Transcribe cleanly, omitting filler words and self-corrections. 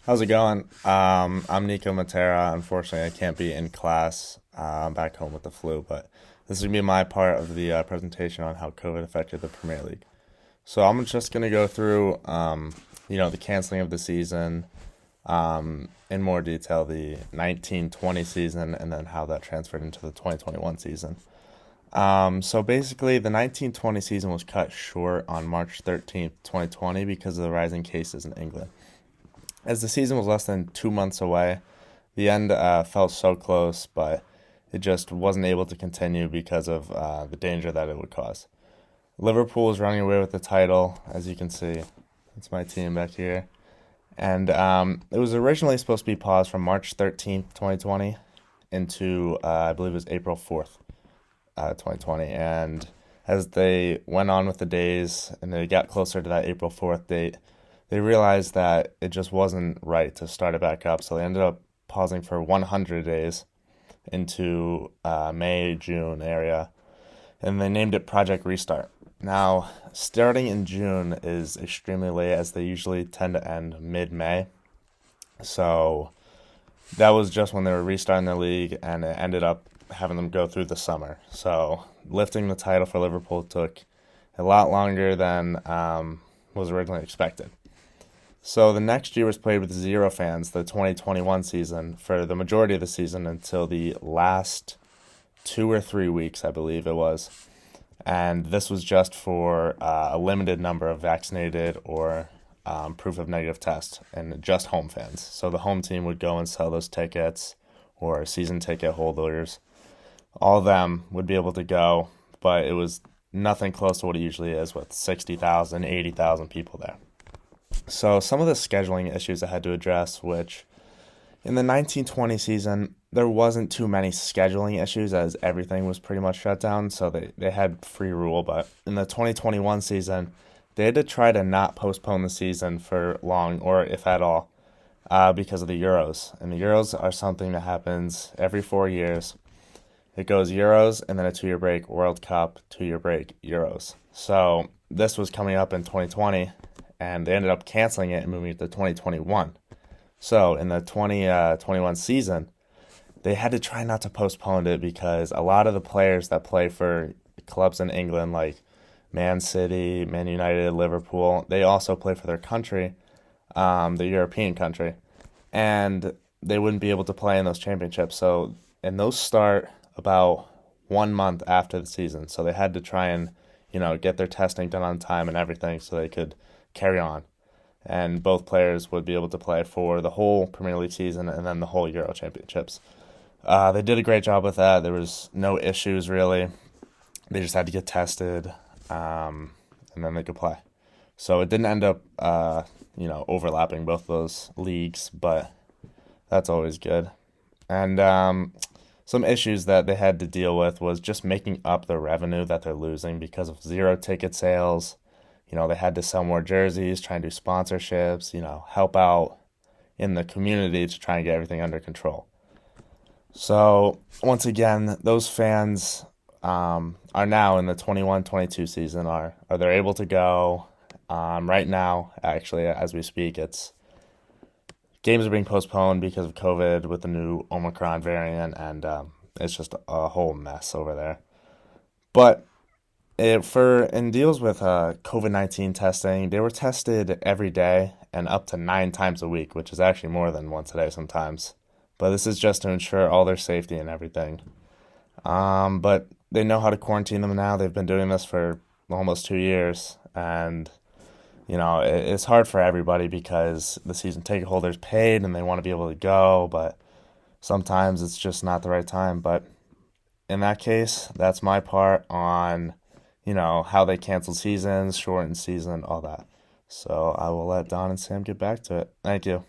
How's it going? I'm Nico Matera. Unfortunately, I can't be in class. I'm back home with the flu, but this is gonna be my part of the presentation on how COVID affected the Premier League. So I'm just gonna go through, the canceling of the season, in more detail, the 1920 season, and then how that transferred into the 2021 season. So basically, the 1920 season was cut short on March 13th, 2020, because of the rising cases in England. As the season was less than 2 months away, the end felt so close, but it just wasn't able to continue because of the danger that it would cause. Liverpool was running away with the title, as you can see. That's my team back here. And it was originally supposed to be paused from March 13th, 2020 into, I believe it was April 4th, 2020. And as they went on with the days and they got closer to that April 4th date, they realized that it just wasn't right to start it back up. So they ended up pausing for 100 days into May, June area. And they named it Project Restart. Now, starting in June is extremely late, as they usually tend to end mid-May. So that was just when they were restarting their league, and it ended up having them go through the summer. So lifting the title for Liverpool took a lot longer than was originally expected. So the next year was played with zero fans, the 2021 season, for the majority of the season until the last 2 or 3 weeks, I believe it was. And this was just for a limited number of vaccinated or proof of negative test, and just home fans. So the home team would go and sell those tickets, or season ticket holders. All of them would be able to go, but it was nothing close to what it usually is, with 60,000, 80,000 people there. So some of the scheduling issues I had to address, which in the 1920 season, there wasn't too many scheduling issues, as everything was pretty much shut down, so they had free rule. But in the 2021 season, they had to try to not postpone the season for long, or if at all, because of the Euros. And the Euros are something that happens every 4 years. It goes Euros, and then a 2-year break, World Cup, 2-year break, Euros. So this was coming up in 2020, and they ended up canceling it and moving it to 2021. So in the 2021 season, they had to try not to postpone it, because a lot of the players that play for clubs in England, like Man City, Man United, Liverpool, they also play for their country, the European country, and they wouldn't be able to play in those championships. And those start about 1 month after the season. So they had to try and, get their testing done on time and everything, so they could carry on. And both players would be able to play for the whole Premier League season and then the whole Euro Championships. They did a great job with that. There was no issues, really. They just had to get tested, and then they could play. So it didn't end up, overlapping both those leagues, but that's always good. And some issues that they had to deal with was just making up the revenue that they're losing because of zero ticket sales. They had to sell more jerseys, try and do sponsorships, help out in the community to try and get everything under control. So once again, those fans are now in the 21-22 season. Are they able to go? Right now, actually, as we speak, games are being postponed because of COVID with the new Omicron variant, and it's just a whole mess over there. But in deals with COVID-19 testing, they were tested every day and up to 9 times a week, which is actually more than once a day sometimes. But this is just to ensure all their safety and everything. But they know how to quarantine them now. They've been doing this for almost 2 years, and it's hard for everybody because the season ticket holders paid and they want to be able to go, but sometimes it's just not the right time. But in that case, that's my part on how they canceled seasons, shortened season, all that. So I will let Don and Sam get back to it. Thank you.